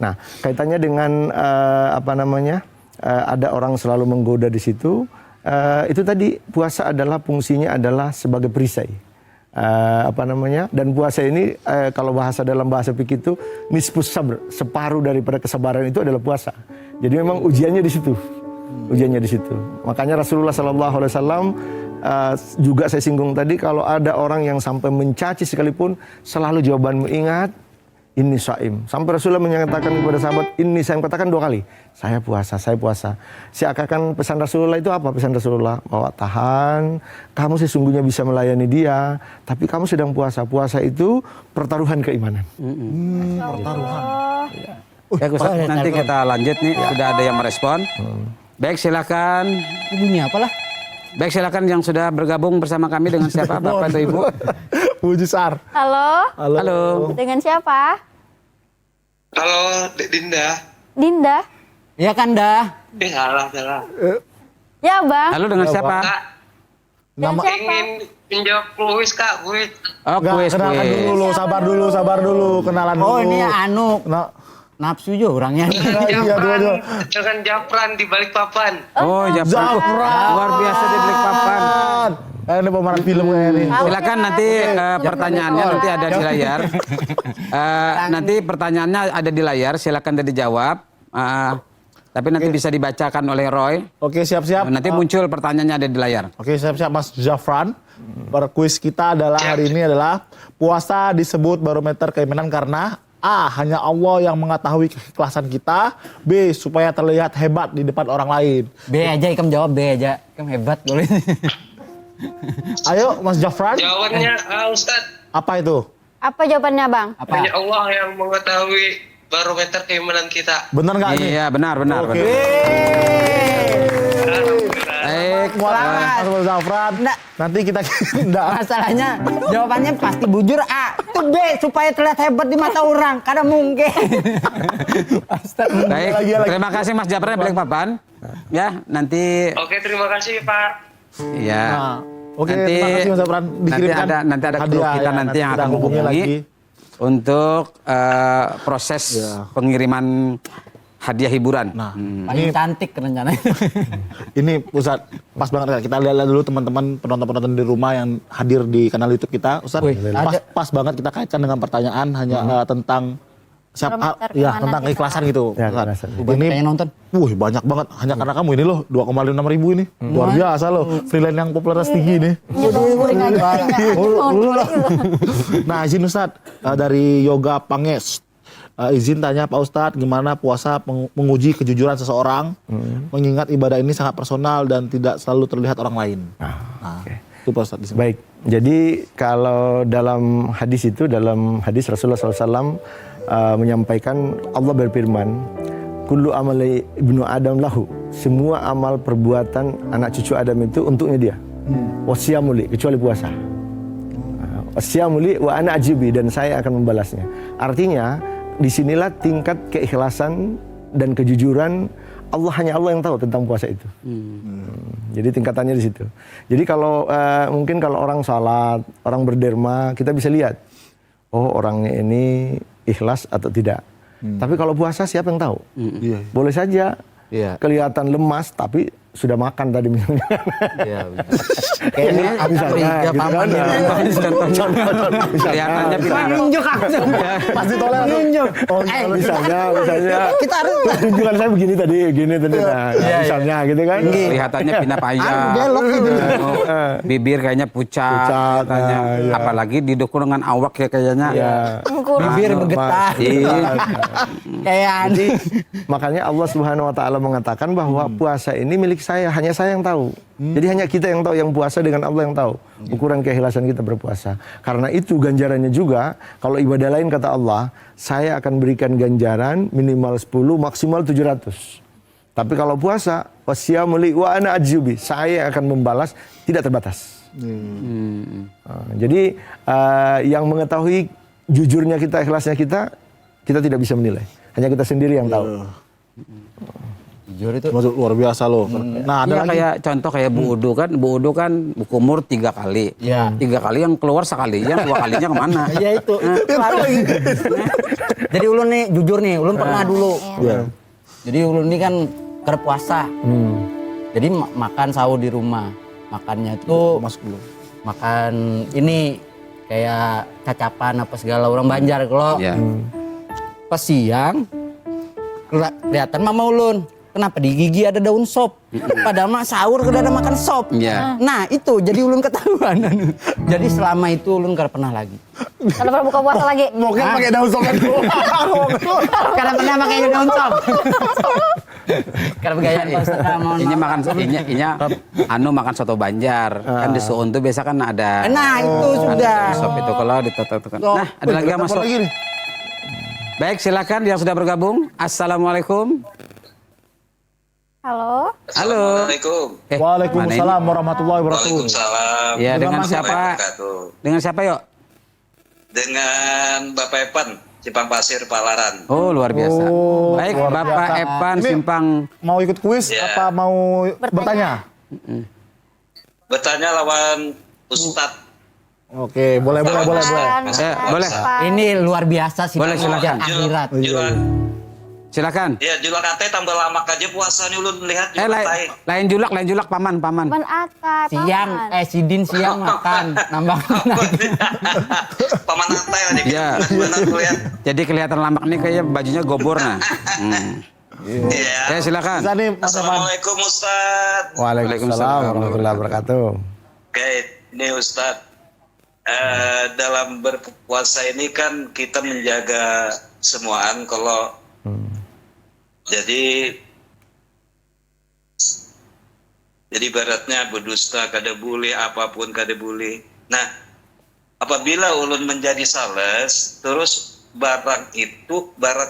Nah, kaitannya dengan ada orang selalu menggoda di situ. Itu tadi puasa adalah fungsinya adalah sebagai perisai. Dan puasa ini kalau dalam bahasa fikih itu nisfus sabr, separuh daripada kesabaran itu adalah puasa. Jadi memang ujiannya di situ. Ujiannya di situ. Makanya Rasulullah SAW juga saya singgung tadi, kalau ada orang yang sampai mencaci sekalipun, selalu jawabanmu ingat, ini saim. Sampai Rasulullah menyatakan kepada sahabat, ini saim, katakan 2 kali. Saya puasa, saya puasa. Seakan pesan Rasulullah itu apa? Pesan Rasulullah, bahwa tahan, kamu sesungguhnya bisa melayani dia, tapi kamu sedang puasa. Puasa itu pertaruhan keimanan. Pertaruhan. Ya Ustaz, nanti kita lanjut nih, sudah ada yang merespon. Baik silakan. Bunyi apalah? Baik silakan yang sudah bergabung bersama kami dengan siapa Bapak atau Ibu? Puji Sar. Halo, Halo. dengan siapa? Halo, Dek Dinda. Dinda. Iya kan dah. Salah. Ya bang. Halo, dengan siapa? Kak, Nama ingin menjawab kuis, Kak, kuis. Oh, enggak, kuis. kenalan dulu, sabar dulu, kenalan dulu. Oh ini anu Nah, nafsu juga orangnya. iya dua. Dengan Japran di Balikpapan. Oh, Japran. Luar biasa di Balikpapan. Ini pemeran film kayak ini. Silakan nanti pertanyaannya nanti ada di layar. Nanti pertanyaannya ada di layar, silakan dijawab. Tapi nanti bisa dibacakan oleh Roy. Oke, siap-siap. Nanti muncul pertanyaannya ada di layar. Oke, siap-siap Mas Zafran. Kuis kita adalah hari ini adalah puasa disebut barometer keimanan karena A. Hanya Allah yang mengetahui keikhlasan kita. B. Supaya terlihat hebat di depan orang lain. B aja, Ikam jawab B aja. Ikam hebat boleh. Ayo Mas Zafran. Jawabannya Ustadz. Apa itu? Apa jawabannya bang? Apa? Hanya Allah yang mengetahui barometer keimanan kita. Bener nggak ini? Iya, benar. Oke. Baik. Mas Zafran. Nanti kita Masalahnya jawabannya pasti bujur A. Itu B supaya terlihat hebat di mata orang. Karena mungkin. Baik. Lagi. Terima kasih Mas Japran Balikpapan. Ya, nanti Oke, terima kasih, Pak. ya. Nah, oke, nanti terima kasih Mas Zafran. Dikirimkan nanti ada kru hadiah, kita ya, nanti yang kita akan hubungi menghubungi lagi. untuk proses pengiriman hadiah hiburan. Nah, Paling cantik rencananya. ini Ustadz, pas banget kita lihat dulu teman-teman penonton-penonton di rumah yang hadir di kanal YouTube kita. Ustadz, Wih, pas banget kita kaitkan dengan pertanyaan hanya tentang Barometer ya keimanan tentang kita. keikhlasan gitu. Ya, Ustadz. keikhlasan. Ini Pengen nonton. banyak banget hanya karena kamu ini loh 2,6 ribu ini. Luar biasa loh, freelance yang popularitas tinggi nih. Uring aja. Nah, izin Ustadz dari Yoga Panges. Izin tanya Pak Ustadz, gimana puasa menguji kejujuran seseorang, mengingat ibadah ini sangat personal dan tidak selalu terlihat orang lain. Nah, itu Pak Ustadz. Baik, jadi kalau dalam hadis itu, dalam hadis Rasulullah SAW menyampaikan, Allah berfirman, kullu amali ibnu Adam lahu, semua amal perbuatan anak cucu Adam itu untuknya dia. Wasyamuli, kecuali puasa. Wasyamuli wa ana ajibi, dan saya akan membalasnya. Artinya, disinilah tingkat keikhlasan dan kejujuran. Hanya Allah yang tahu tentang puasa itu. Jadi tingkatannya di situ. Jadi kalau mungkin kalau orang salat, orang berderma, kita bisa lihat, oh orangnya ini ikhlas atau tidak. Tapi kalau puasa siapa yang tahu? Boleh saja kelihatan lemas, tapi sudah makan tadi misalnya. Kayaknya misalnya, gitu kan. Kelihatannya nunjuk langsung. Pasti toleran. Nunjuk. Oh, misalnya, Kita harus tunjukan saya begini tadi. Nah, misalnya gitu kan. kelihatannya pindah panjang. Bibir kayaknya pucat, katanya. iya. Apalagi didukung dengan awak ya kayaknya. bibir bergetar. Kayak aneh. Makanya Allah Subhanahu wa taala mengatakan bahwa puasa ini milik saya, hanya saya yang tahu. Jadi hanya kita yang tahu, yang puasa dengan Allah yang tahu ukuran keikhlasan kita berpuasa. Karena itu ganjarannya juga, kalau ibadah lain kata Allah, saya akan berikan ganjaran minimal 10, maksimal 700. Tapi kalau puasa, wasyamuli wa ana ajubi, saya akan membalas tidak terbatas. Jadi yang mengetahui jujurnya kita, ikhlasnya kita tidak bisa menilai. Hanya kita sendiri yang tahu. Jujur itu. Maksud luar biasa loh. Nah, ada Iya, lagi. kayak contoh kayak Bu Udu kan, Bu Udu kan berumur 3 kali. Iya. 3 kali yang keluar sekalinya, 2 kalinya kemana? Ya itu. Jadi ulun nih jujur nih, ulun pernah dulu. Iya. Jadi ulun ini kan kerja puasa. Jadi makan sahur di rumah. Makannya itu Masuk dulu. makan ini kayak cacapan apa segala orang Banjar kalau Iya. pas siang kelihatan mama ulun. Kenapa di gigi ada daun sop? Padahal mah sahur udah ada makan sop. Iya. Nah itu jadi ulun ketahuan. Jadi selama itu ulun gak pernah lagi. Kalau berbuka puasa lagi. Mungkin pakai daun sop kan. Karena pernah pakai daun sop. Karena begayaan Pak Ustaz. Ini makan anu makan soto Banjar. Kan di Suun tuh biasa kan ada. Nah itu sudah. Sop itu kalau ditotok-totok. Nah, ada lagi yang masuk. lagi nih? Baik, silakan yang sudah bergabung. Assalamualaikum. Halo. Halo. Assalamualaikum. Waalaikumsalam warahmatullahi wabarakatuh. Waalaikumsalam. Ya, dengan siapa? Wabarakatuh. Dengan siapa, yuk? Dengan Bapak Evan. Simpang Pasir Palaran. Oh, luar biasa. Baik, luar Bapak biasa. Evan Ini Simpang. Mau ikut kuis Ya. apa mau bertanya? Bertanya lawan Ustadz. Oke, boleh. Silakan, Boleh. Pak. Ini luar biasa sih Boleh, silakan. akhirat. Silakan. Ya julak ate tambah lama aja puasanya ulun lihat julak tai. Lain julak paman. Paman Atta, Siang, Paman. Sidin siang makan, nambah Paman Atai lah Ya. benar lihat. Jadi kelihatan lamak nih kayak bajunya gobor nah. Iya. Ya silakan. Bisa nih, Mas Evan. Assalamualaikum Ustadz. Waalaikumsalam warahmatullahi wabarakatuh. Oke, ini Ustadz. Dalam berpuasa ini kan kita menjaga semuaan kalau jadi ibaratnya berdusta kada boleh, apapun kada boleh. Nah, apabila ulun menjadi sales, terus barang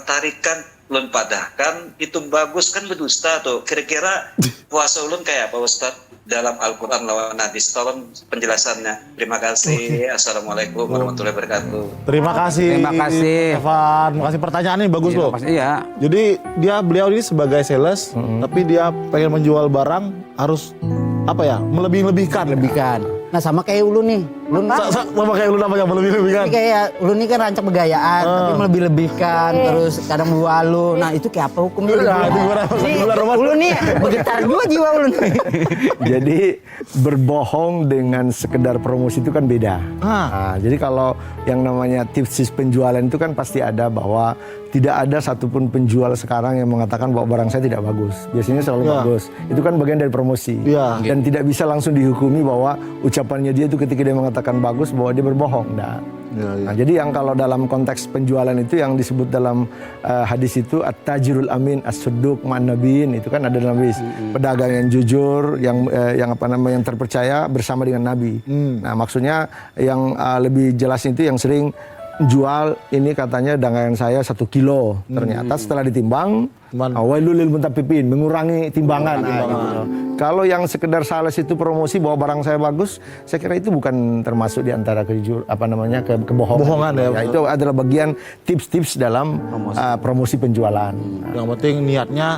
tarikan ulun padahkan itu bagus kan berdusta tuh. Kira-kira puasa ulun kayak apa Ustadz? Dalam Al-Quran lawan hadis, tolong penjelasannya. Terima kasih. Assalamualaikum warahmatullahi wabarakatuh. Terima kasih. Terima kasih. Evan. Makasih pertanyaannya bagus loh. Iya. Jadi beliau ini sebagai sales, tapi dia pengen menjual barang harus apa ya? Melebih-lebihkan. lebihkan. Nah sama kayak ulun nih, ulun Sama kayak lu namanya melebih-lebihkan. ini kayak ulun ini kan rancak begayaan, tapi melebih-lebihkan, terus kadang bualu. Nah itu kayak apa hukumnya? Nah, itu gimana, Roman? Ulun nih bergetar juga jiwa ulun. Jadi berbohong dengan sekedar promosi itu kan beda. Nah, jadi kalau yang namanya tips penjualan itu kan pasti ada bahwa tidak ada satupun penjual sekarang yang mengatakan bahwa barang saya tidak bagus. Biasanya selalu bagus. Itu kan bagian dari promosi. Ya. Dan tidak bisa langsung dihukumi bahwa ucapannya dia itu ketika dia mengatakan bagus bahwa dia berbohong. Nah, Nah, jadi yang kalau dalam konteks penjualan itu yang disebut dalam hadis itu at-tajirul amin as-sudduq ma'an nabiyin, itu kan ada dalam hadis. Pedagang yang jujur, yang yang terpercaya bersama dengan nabi. Nah, maksudnya yang lebih jelas itu yang sering jual ini katanya dagangan saya 1 kilo, ternyata setelah ditimbang wailul lil mutaffifin, mengurangi timbangan. Nah, gitu. Kalau yang sekedar sales itu promosi bahwa barang saya bagus, saya kira itu bukan termasuk di antara kebohongan. Ya, itu adalah bagian tips-tips dalam promosi penjualan. Yang penting niatnya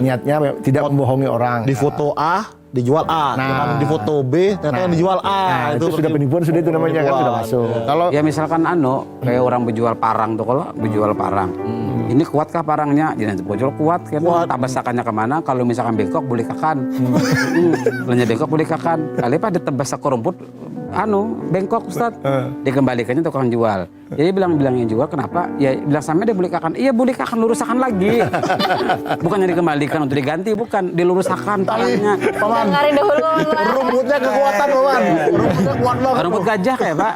Tidak membohongi orang. di foto A dijual A, di foto B ternyata yang dijual A. Nah, itu sudah penipuan, sudah itu namanya kan sudah masuk. Kalau ya misalkan kayak orang berjual parang tuh, kalau berjual parang. Ini kuatkah parangnya? Jadi jual kuat kan. Tabasakannya kemana? Kalau misalkan bengkok boleh kakan. Belanja bengkok boleh kakan. Kali apa ditebasak ke rumput bengkok Ustaz. Dikembalikannya tukang jual. Jadi bilang yang jual kenapa? Ya bilang sama dia boleh kakan. Iya boleh kakan, lurusakan lagi. Bukannya dikembalikan untuk diganti, bukan, dilurusakan parangnya. Dengarin dahulu, Paman. Rumputnya kekuatan, Paman. Rumputnya kuat banget. Rumput gajah kayak Pak.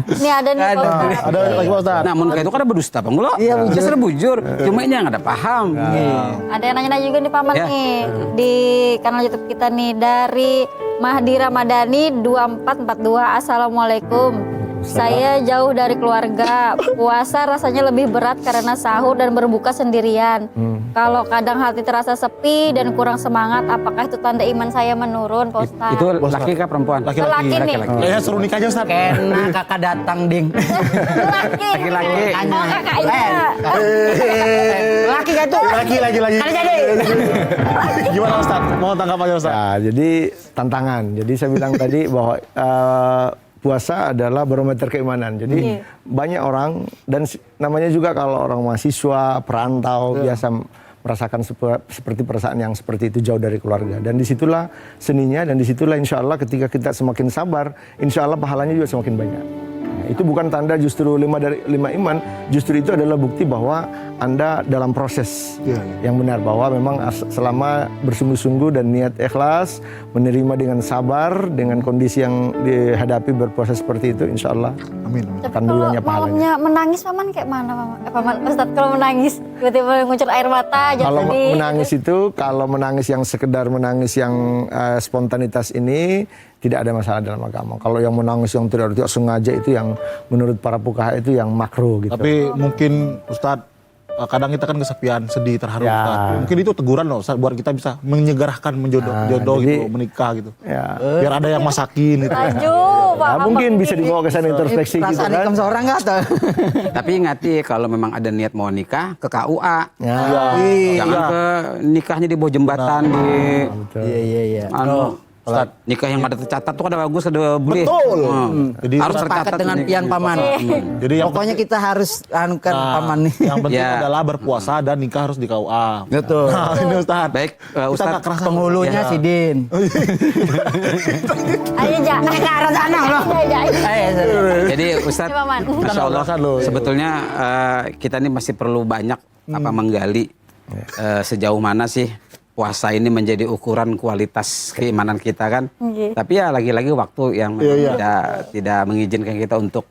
Ini ada nih, Pak Ustadz. Ada lagi Pak Ustadz. Namun kayak itu kan ada berdusta Bang lo. Iya bujur. Cuma ini yang ada paham. Ada yang nanya-nanya juga nih Paman Ya. nih di kanal YouTube kita nih dari Mahdi Ramadhani 2442. Assalamualaikum. Saya jauh dari keluarga. Puasa rasanya lebih berat karena sahur dan berbuka sendirian. Kalau kadang hati terasa sepi dan kurang semangat, apakah itu tanda iman saya menurun, Pak Ustadz? Itu laki kah perempuan? Laki-laki nih. Kayaknya suruh nikah aja Ustadz. Kena kakak datang ding. Laki-laki. Oh, kakaknya. Laki gak itu? Lagi. Ada jadi. Gimana Ustadz? Mau tanggapannya Ustadz? Ya, jadi tantangan. Jadi saya bilang tadi bahwa puasa adalah barometer keimanan. Jadi banyak orang dan namanya juga kalau orang mahasiswa, perantau biasa merasakan seperti perasaan yang seperti itu jauh dari keluarga. Dan disitulah seninya dan disitulah insya Allah ketika kita semakin sabar, insya Allah pahalanya juga semakin banyak. Nah, itu bukan tanda justru 5 dari 5 iman, justru itu adalah bukti bahwa Anda dalam proses yang benar, bahwa memang selama bersungguh-sungguh dan niat ikhlas, menerima dengan sabar, dengan kondisi yang dihadapi berproses seperti itu, insya Allah Amin. Tapi akan kalau banyak pahalanya. malamnya menangis Paman kayak mana Paman? Paman Ustadz kalau menangis tiba-tiba nguncur air mata aja Kalau tadi. menangis itu, kalau menangis yang sekedar menangis yang spontanitas ini tidak ada masalah dalam agama. Kalau yang menangis yang tidak sengaja itu yang menurut para fuqaha itu yang makruh gitu. Tapi mungkin Ustadz, kadang kita kan kesepian, sedih, terharu Ustadz. Mungkin itu teguran loh Ustadz, buat kita bisa menyegarahkan jodoh jadi- gitu, menikah gitu. Ya. Biar ada yang masakin gitu. Tajuk. Pak. Nah, mungkin bisa dibawa ke sana introspeksi gitu Perasaan kan. ikam seorang nggak tuh? Tapi ingati kalau memang ada niat mau nikah ke KUA. Ya. Jangan ke nikahnya di bawah jembatan di Iya. anu. Nikah yang ada tercatat tuh ada bagus, ada boleh. Betul. Jadi harus Sepakat tercatat dengan ini. pian paman. Jadi yang Pokoknya kita harus anukan paman nih. yang penting Ya. adalah berpuasa dan nikah harus di KUA. Betul. Nah, ini Ustaz. Baik, Kita Ustaz. nggak kerasa. Penghulunya Ya. si Din. Ayo, Jak. Ke arah sana loh. Ayo, Jak. Jadi Ustadz, Ya, Paman. Masya Allah, Kita nggak sebetulnya kita ini masih perlu banyak menggali sejauh mana sih puasa ini menjadi ukuran kualitas keimanan kita kan. Tapi ya lagi-lagi waktu yang memang tidak mengizinkan kita untuk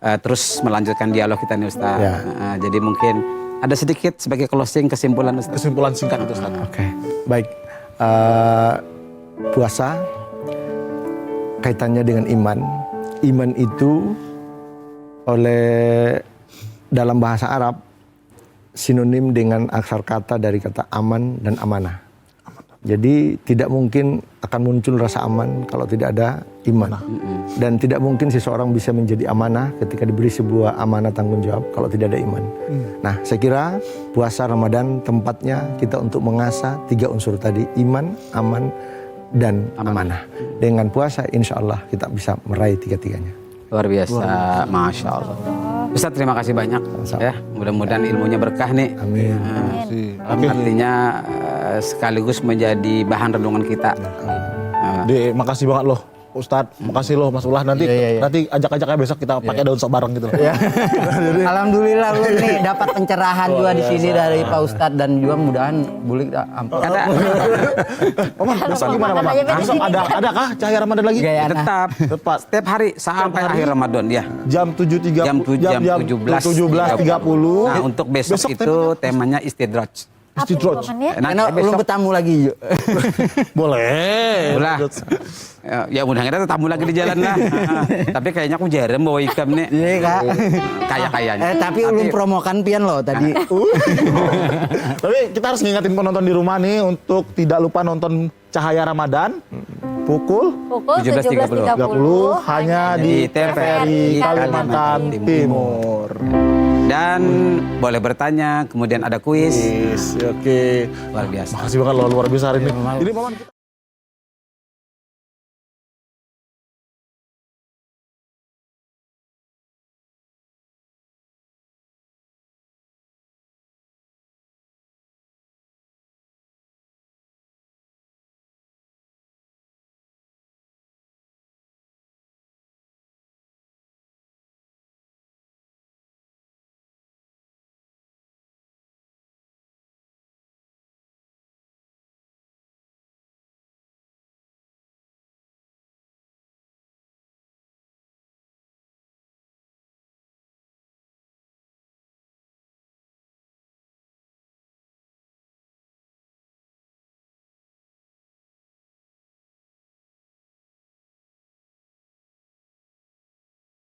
terus melanjutkan dialog kita nih Ustadz. Ya. Jadi mungkin ada sedikit sebagai closing kesimpulan Ustadz. Kesimpulan singkat itu Ustaz. Oke, baik. Puasa kaitannya dengan iman. Iman itu oleh dalam bahasa Arab sinonim dengan aksar kata dari kata aman dan amanah. Jadi tidak mungkin akan muncul rasa aman kalau tidak ada iman. Dan tidak mungkin seseorang bisa menjadi amanah ketika diberi sebuah amanah tanggung jawab kalau tidak ada iman. Nah, saya kira puasa Ramadan tempatnya kita untuk mengasah 3 unsur tadi, iman, aman, dan amanah. Dengan puasa insya Allah kita bisa meraih 3-tiganya. Luar biasa, Masya Allah. Ustadz terima kasih banyak ya. Mudah-mudahan ilmunya berkah nih. Amin. Artinya sekaligus menjadi bahan renungan kita. Makasih banget loh Ustadz, makasih loh Mas Ulah. Nanti ajak-ajaknya besok kita pakai daun sok bareng gitu loh. Alhamdulillah lu nih dapat pencerahan juga di sini dari Pak Ustadz dan juga mudahan bulik ampun. Ada Paman, besok gimana Paman? Makan aja Besok ada kah cahaya Ramadan lagi? tetap setiap hari sampai akhir Ramadan ya. Jam 7.30 Jam 17.30. Nah, untuk besok itu temanya istidraj. Istidraj. Karena belum bertamu lagi yuk. Boleh. Ulah. Ya mudah-mudahan ada tamu lagi di jalan lah. Tapi kayaknya aku jarang bawa ikam nih. Iya kak. Kayak-kayaknya. Tapi ulun promokan pian loh tadi. Tapi kita harus ngingetin penonton di rumah nih untuk tidak lupa nonton Cahaya Ramadan pukul 17.30 30 hanya di TVRI Kalimantan Timur. Dan boleh bertanya, kemudian ada kuis. Oke. Luar biasa. Makasih banget loh, luar biasa hari ini. Ini Paman